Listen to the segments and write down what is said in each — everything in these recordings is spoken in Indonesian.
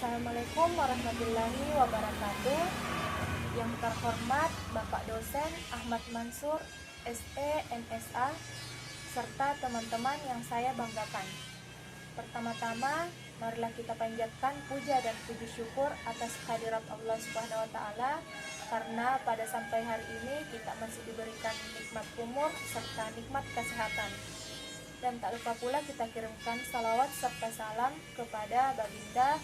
Assalamualaikum warahmatullahi wabarakatuh. Yang terhormat Bapak Dosen Ahmad Mansur, SE, MSA, serta teman-teman yang saya banggakan. Pertama-tama, marilah kita panjatkan puja dan puji syukur atas kehadirat Allah Subhanahu wa taala karena pada sampai hari ini kita masih diberikan nikmat umur serta nikmat kesehatan. Dan tak lupa pula kita kirimkan salawat serta salam kepada baginda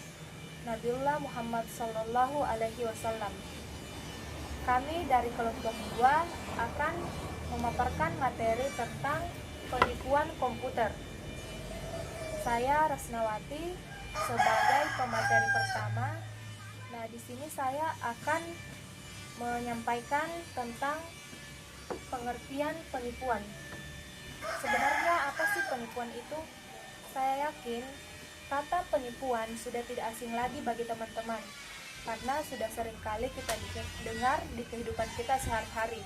Nabiullah Muhammad Sallallahu Alaihi Wasallam. Kami dari kelompok 2 akan memaparkan materi tentang penipuan komputer. Saya Rasnawati sebagai pemateri pertama. Nah, di sini saya akan menyampaikan tentang pengertian penipuan. Sebenarnya apa sih penipuan itu? Saya yakin kata penipuan sudah tidak asing lagi bagi teman-teman karena sudah sering kali kita dengar di kehidupan kita sehari-hari.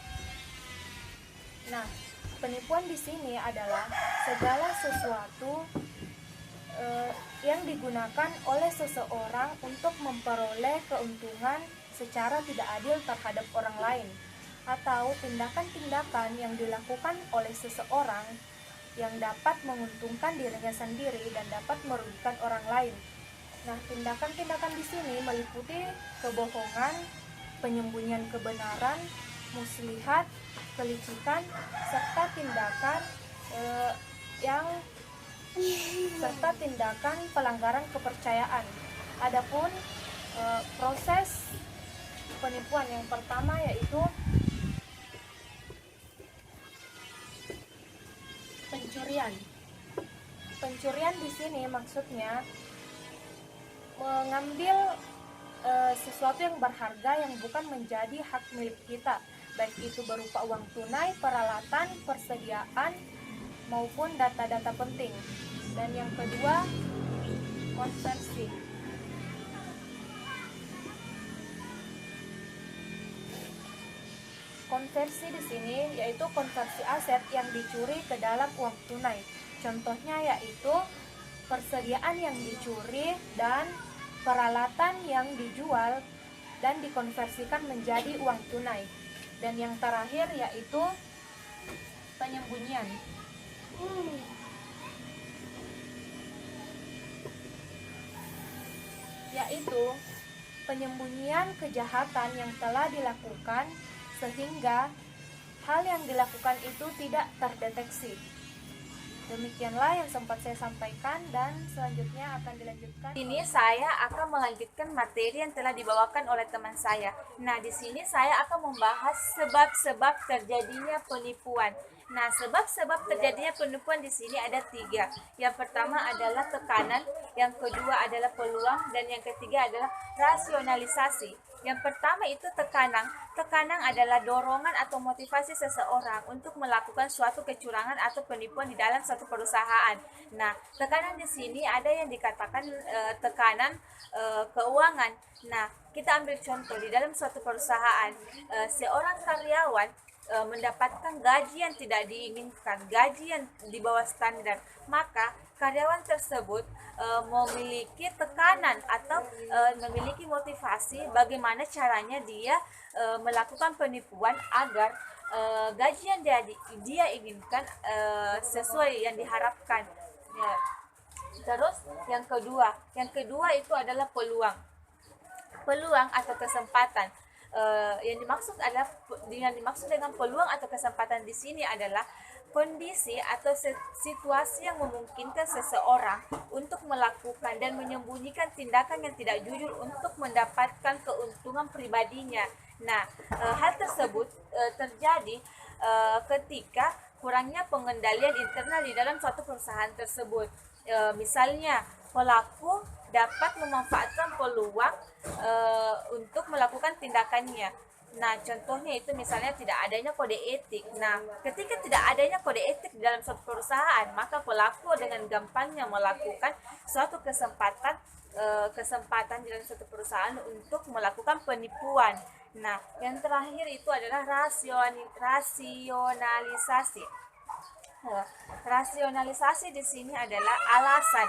Nah, penipuan di sini adalah segala sesuatu yang digunakan oleh seseorang untuk memperoleh keuntungan secara tidak adil terhadap orang lain, atau tindakan-tindakan yang dilakukan oleh seseorang yang dapat menguntungkan dirinya sendiri dan dapat merugikan orang lain. Nah, tindakan-tindakan di sini meliputi kebohongan, penyembunyian kebenaran, muslihat, kelicikan, serta tindakan pelanggaran kepercayaan. Adapun proses penipuan yang pertama yaitu pencurian. Pencurian di sini maksudnya mengambil sesuatu yang berharga yang bukan menjadi hak milik kita, baik itu berupa uang tunai, peralatan, persediaan, maupun data-data penting. Dan yang kedua, konversi. Konversi di sini yaitu konversi aset yang dicuri ke dalam uang tunai. Contohnya yaitu persediaan yang dicuri dan peralatan yang dijual dan dikonversikan menjadi uang tunai. Dan yang terakhir yaitu penyembunyian. Yaitu penyembunyian kejahatan yang telah dilakukan sehingga hal yang dilakukan itu tidak terdeteksi. Demikianlah yang sempat saya sampaikan dan selanjutnya akan dilanjutkan. Ini saya akan melanjutkan materi yang telah dibawakan oleh teman saya. Nah, di sini saya akan membahas sebab-sebab terjadinya penipuan. Nah, sebab-sebab terjadinya penipuan di sini ada 3. Yang pertama adalah tekanan, yang kedua adalah peluang, dan yang ketiga adalah rasionalisasi. Yang pertama itu tekanan. Tekanan adalah dorongan atau motivasi seseorang untuk melakukan suatu kecurangan atau penipuan di dalam suatu perusahaan. Nah, tekanan di sini ada yang dikatakan tekanan keuangan. Nah, kita ambil contoh di dalam suatu perusahaan, seorang karyawan mendapatkan gaji yang tidak diinginkan, gaji yang di bawah standar, maka karyawan tersebut memiliki tekanan atau memiliki motivasi bagaimana caranya dia melakukan penipuan agar gaji yang dia inginkan sesuai yang diharapkan. Ya. Terus yang kedua itu adalah peluang atau kesempatan. Yang dimaksud dengan peluang atau kesempatan di sini adalah kondisi atau situasi yang memungkinkan seseorang untuk melakukan dan menyembunyikan tindakan yang tidak jujur untuk mendapatkan keuntungan pribadinya. Nah, hal tersebut terjadi ketika kurangnya pengendalian internal di dalam suatu perusahaan tersebut. Misalnya, pelaku dapat memanfaatkan peluang untuk melakukan tindakannya. Nah, contohnya itu misalnya tidak adanya kode etik. Nah, ketika tidak adanya kode etik di dalam suatu perusahaan, maka pelaku dengan gampangnya melakukan suatu kesempatan di dalam suatu perusahaan untuk melakukan penipuan. Nah, yang terakhir itu adalah rasionalisasi. Rasionalisasi di sini adalah alasan.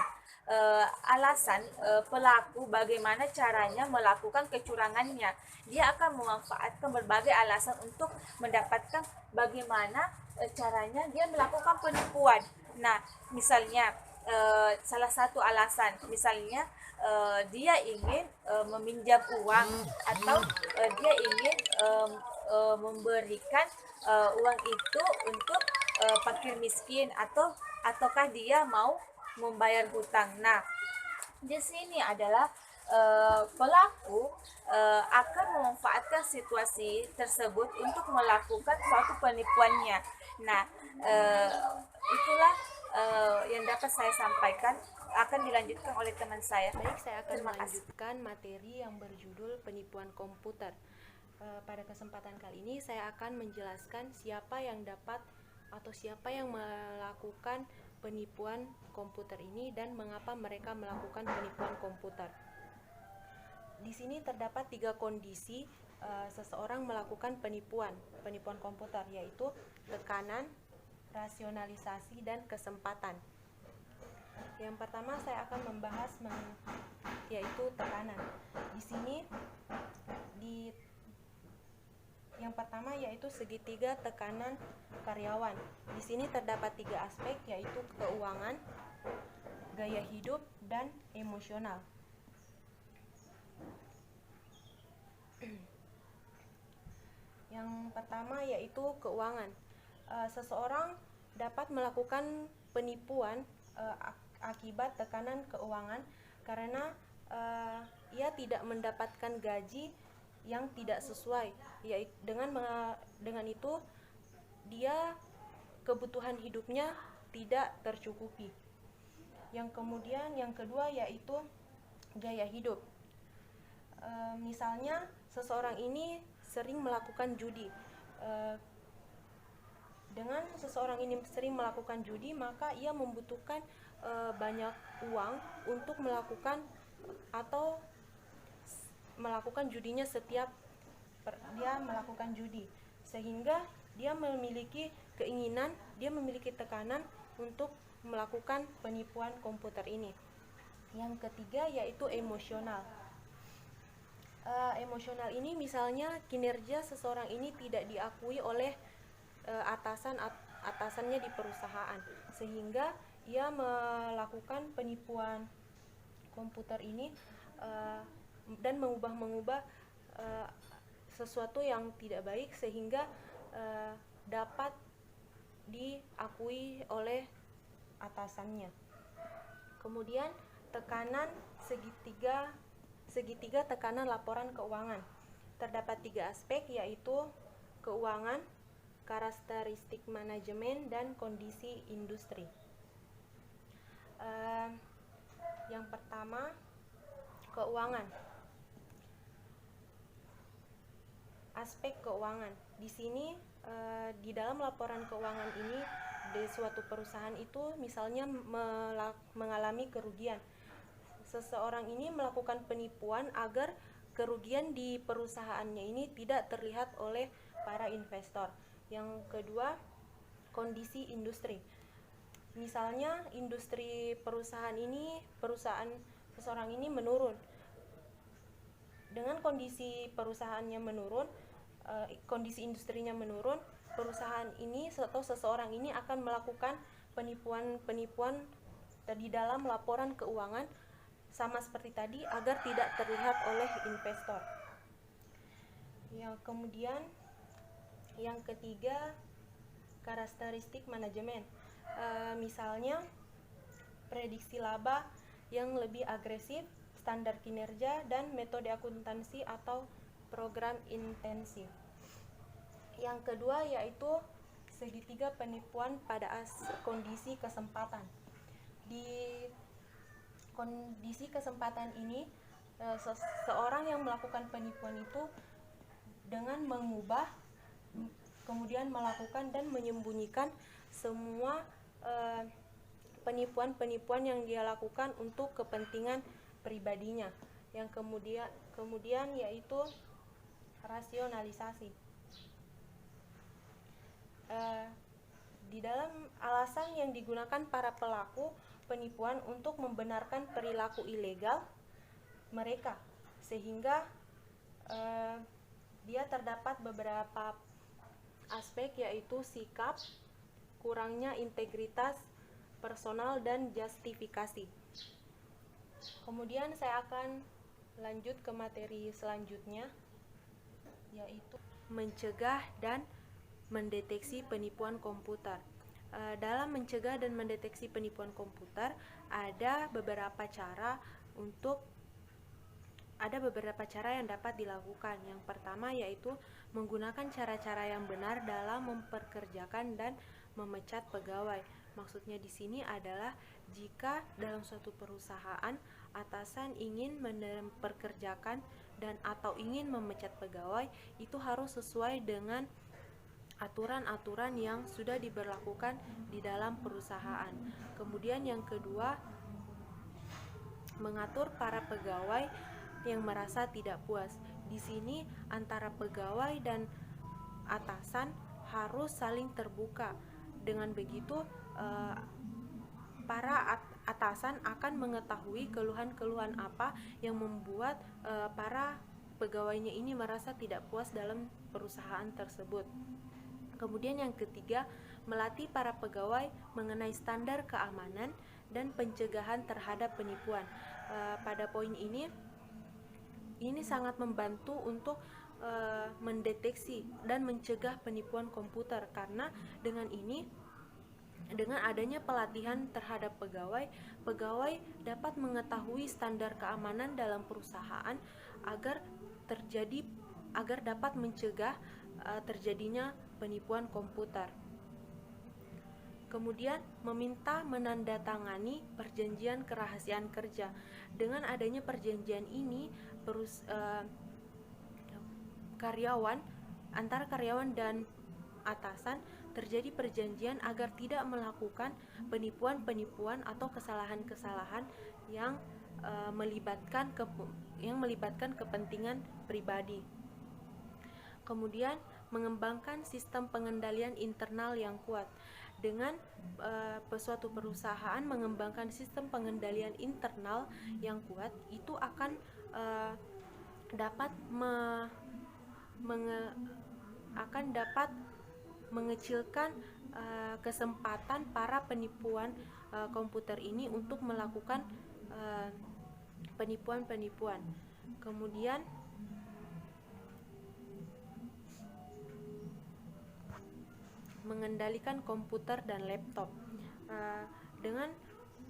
alasan pelaku bagaimana caranya melakukan kecurangannya. Dia akan memanfaatkan berbagai alasan untuk mendapatkan bagaimana caranya dia melakukan penipuan. Nah, misalnya salah satu alasan misalnya dia ingin meminjam uang, atau dia ingin memberikan uang itu untuk fakir miskin, ataukah dia mau membayar hutang. Nah, di sini adalah pelaku akan memanfaatkan situasi tersebut untuk melakukan suatu penipuannya. Nah, eh, itulah yang dapat saya sampaikan. Akan dilanjutkan oleh teman saya. Baik, saya akan Terima kasih. melanjutkan materi yang berjudul penipuan komputer. Pada kesempatan kali ini saya akan menjelaskan siapa yang dapat atau siapa yang melakukan penipuan komputer ini dan mengapa mereka melakukan penipuan komputer. Di sini terdapat 3 kondisi seseorang melakukan penipuan komputer, yaitu tekanan, rasionalisasi, dan kesempatan. Yang pertama saya akan membahas yaitu tekanan. Di sini yang pertama yaitu segitiga tekanan karyawan. Di sini terdapat 3 aspek, yaitu keuangan, gaya hidup, dan emosional. Yang pertama yaitu keuangan. Seseorang dapat melakukan penipuan akibat tekanan keuangan karena ia tidak mendapatkan gaji yang tidak sesuai. Dengan itu dia kebutuhan hidupnya tidak tercukupi. Yang kedua yaitu gaya hidup. Misalnya seseorang ini sering melakukan judi. Dengan seseorang ini sering melakukan judi, maka ia membutuhkan banyak uang untuk melakukan judinya setiap dia melakukan judi, sehingga dia memiliki keinginan, dia memiliki tekanan untuk melakukan penipuan komputer ini. Yang ketiga yaitu emosional. Emosional ini misalnya kinerja seseorang ini tidak diakui oleh atasannya di perusahaan, sehingga ia melakukan penipuan komputer ini dan mengubah sesuatu yang tidak baik sehingga dapat diakui oleh atasannya. Kemudian tekanan segitiga tekanan laporan keuangan. Terdapat 3 aspek, yaitu keuangan, karakteristik manajemen, dan kondisi industri. Yang pertama, keuangan. Aspek keuangan. Di sini di dalam laporan keuangan ini, di suatu perusahaan itu misalnya mengalami kerugian. Seseorang ini melakukan penipuan agar kerugian di perusahaannya ini tidak terlihat oleh para investor. Yang kedua, kondisi industri. Misalnya industri perusahaan seseorang ini menurun. Dengan kondisi perusahaannya menurun, kondisi industrinya menurun, perusahaan ini atau seseorang ini akan melakukan penipuan di dalam laporan keuangan, sama seperti tadi, agar tidak terlihat oleh investor. Yang ketiga, karakteristik manajemen. Misalnya prediksi laba yang lebih agresif, standar kinerja, dan metode akuntansi atau program intensif. Yang kedua yaitu segitiga penipuan pada kondisi kesempatan. Di kondisi kesempatan ini, seseorang yang melakukan penipuan itu dengan mengubah, kemudian melakukan dan menyembunyikan semua penipuan-penipuan yang dia lakukan untuk kepentingan pribadinya. Yang kemudian yaitu rasionalisasi. Di dalam alasan yang digunakan para pelaku penipuan untuk membenarkan perilaku ilegal mereka, sehingga dia terdapat beberapa aspek, yaitu sikap, kurangnya integritas personal, dan justifikasi. Kemudian saya akan lanjut ke materi selanjutnya, yaitu mencegah dan mendeteksi penipuan komputer. Dalam mencegah dan mendeteksi penipuan komputer ada beberapa cara yang dapat dilakukan. Yang pertama yaitu menggunakan cara-cara yang benar dalam mempekerjakan dan memecat pegawai. Maksudnya di sini adalah jika dalam suatu perusahaan atasan ingin mempekerjakan dan atau ingin memecat pegawai, itu harus sesuai dengan aturan-aturan yang sudah diberlakukan di dalam perusahaan. Kemudian yang kedua, mengatur para pegawai yang merasa tidak puas. Di sini antara pegawai dan atasan harus saling terbuka. Dengan begitu para atasan akan mengetahui keluhan-keluhan apa yang membuat para pegawainya ini merasa tidak puas dalam perusahaan tersebut. Kemudian yang ketiga, melatih para pegawai mengenai standar keamanan dan pencegahan terhadap penipuan. Pada poin ini sangat membantu untuk mendeteksi dan mencegah penipuan komputer, karena dengan adanya pelatihan terhadap pegawai dapat mengetahui standar keamanan dalam perusahaan agar dapat mencegah terjadinya penipuan komputer. Kemudian meminta menandatangani perjanjian kerahasiaan kerja. Dengan adanya perjanjian ini, antara karyawan dan atasan terjadi perjanjian agar tidak melakukan penipuan-penipuan atau kesalahan-kesalahan yang melibatkan kepentingan pribadi. Kemudian mengembangkan sistem pengendalian internal yang kuat. Dengan suatu perusahaan mengembangkan sistem pengendalian internal yang kuat, itu akan dapat mengecilkan kesempatan para penipuan komputer ini untuk melakukan penipuan-penipuan. Kemudian mengendalikan komputer dan laptop. Dengan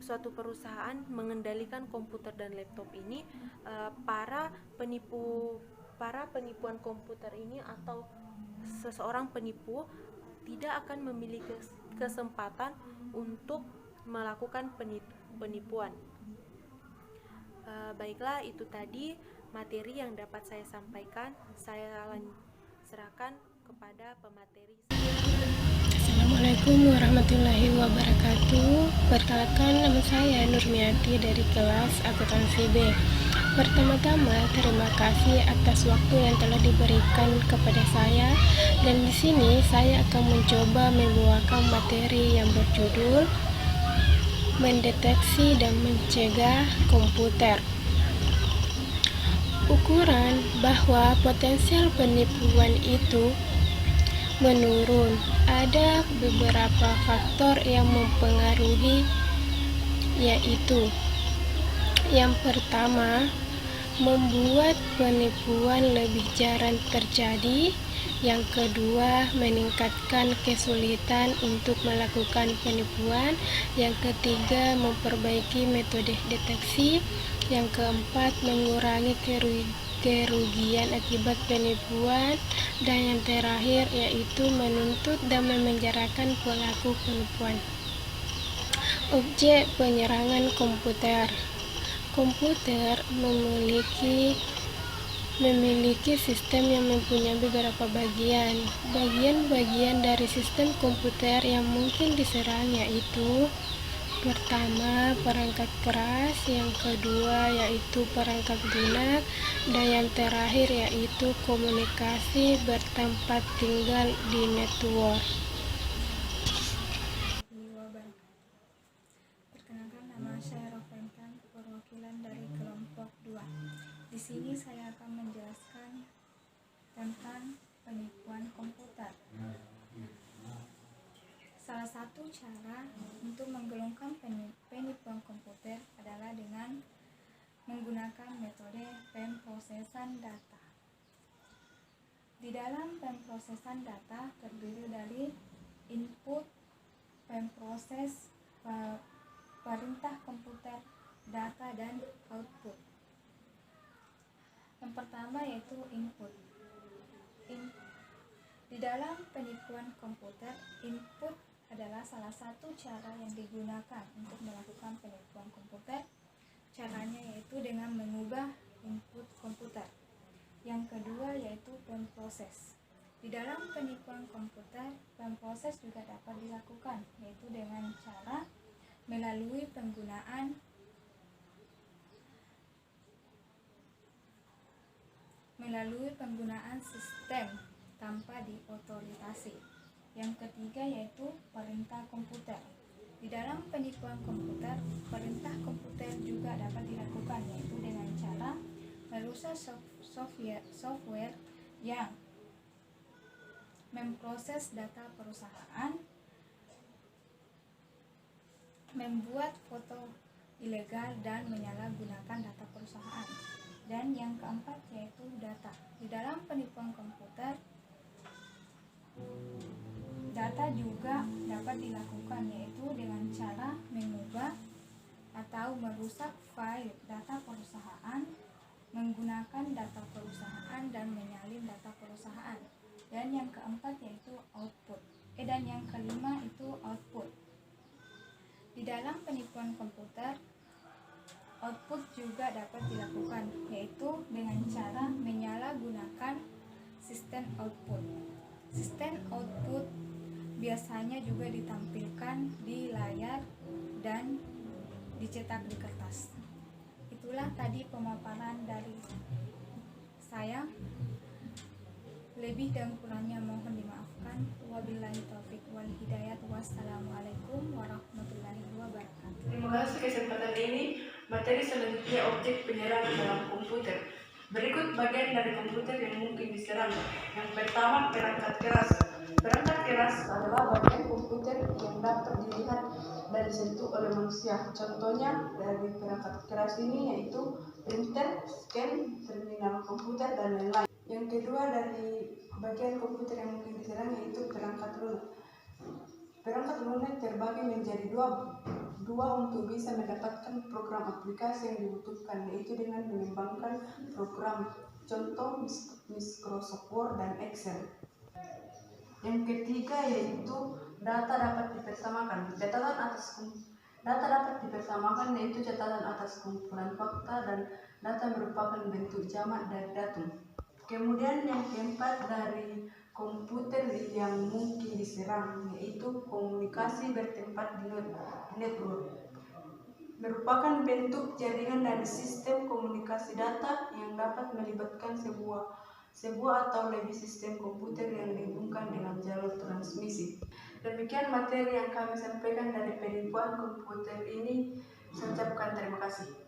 suatu perusahaan mengendalikan komputer dan laptop ini, para penipuan komputer ini atau seseorang penipu tidak akan memiliki kesempatan untuk melakukan penipuan. Baiklah, itu tadi materi yang dapat saya sampaikan. Saya serahkan kepada pemateri. Assalamualaikum warahmatullahi wabarakatuh. Perkenalkan, nama saya Nurmiati dari kelas akuntansi B. Pertama-tama, terima kasih atas waktu yang telah diberikan kepada saya. Dan di sini saya akan mencoba membawakan materi yang berjudul mendeteksi dan mencegah komputer. Ukuran bahwa potensial penipuan itu menurun. Ada beberapa faktor yang mempengaruhi, yaitu yang pertama, membuat penipuan lebih jarang terjadi. Yang kedua, meningkatkan kesulitan untuk melakukan penipuan. Yang ketiga, memperbaiki metode deteksi. Yang keempat, mengurangi kerugian akibat penipuan. Dan yang terakhir yaitu menuntut dan memenjarakan pelaku penipuan. Objek penyerangan komputer. Komputer memiliki sistem yang mempunyai beberapa bagian. Bagian-bagian dari sistem komputer yang mungkin diserang yaitu: pertama, perangkat keras, yang kedua yaitu perangkat lunak, dan yang terakhir yaitu komunikasi bertempat tinggal di network. Perkenalkan, sini saya akan menjelaskan tentang penipuan komputer. Salah satu cara untuk menggelongkan penipuan komputer adalah dengan menggunakan metode pemrosesan data. Di dalam pemrosesan data terdiri dari input, pemproses, perintah komputer, data, dan output. Yang pertama yaitu input. Di dalam penipuan komputer, input adalah salah satu cara yang digunakan untuk melakukan penipuan komputer. Caranya yaitu dengan mengubah input komputer. Yang kedua yaitu pemproses. Di dalam penipuan komputer, pemproses juga dapat dilakukan, yaitu dengan cara melalui penggunaan sistem tanpa diotorisasi. Yang ketiga yaitu perintah komputer. Di dalam penipuan komputer, perintah komputer juga dapat dilakukan, yaitu dengan cara merusak software yang memproses data perusahaan, membuat foto ilegal, dan menyalahgunakan data perusahaan. Dan yang keempat yaitu data. Di dalam penipuan komputer, data juga dapat dilakukan, yaitu dengan cara mengubah atau merusak file data perusahaan, menggunakan data perusahaan, dan menyalin data perusahaan. Dan yang keempat yaitu output. Dan yang kelima itu output. Di dalam penipuan komputer, output juga dapat dilakukan, yaitu dengan cara menyalahgunakan sistem output. Sistem output biasanya juga ditampilkan di layar dan dicetak di kertas. Itulah tadi pemaparan dari saya. Lebih dan kurangnya mohon dimaafkan. Wabillahi taufik wal hidayah. Wassalamualaikum warahmatullahi wabarakatuh. Terima kasih kesempatan ini. Materi selanjutnya objek penyerang dalam komputer. Berikut bagian dari komputer yang mungkin diserang. Yang pertama, perangkat keras. Perangkat keras adalah bagian komputer yang dapat dilihat dan disentuh oleh manusia. Contohnya dari perangkat keras ini yaitu printer, scan, terminal komputer, dan lain-lain. Yang kedua dari bagian komputer yang mungkin diserang yaitu perangkat lunak. Perangkat lunak terbagi menjadi dua untuk bisa mendapatkan program aplikasi yang dibutuhkan, yaitu dengan mengembangkan program, contoh Microsoft Word dan Excel. Yang ketiga yaitu data dapat dipersamakan. Data dapat dipersamakan yaitu catatan atas kumpulan fakta, dan data merupakan bentuk jamak dari datum. Kemudian yang keempat dari komputer yang mungkin diserang yaitu komunikasi bertempat di network. Merupakan bentuk jaringan dari sistem komunikasi data yang dapat melibatkan sebuah atau lebih sistem komputer yang dihubungkan dengan jalur transmisi. Demikian materi yang kami sampaikan dari penipuan komputer ini. Saya ucapkan terima kasih.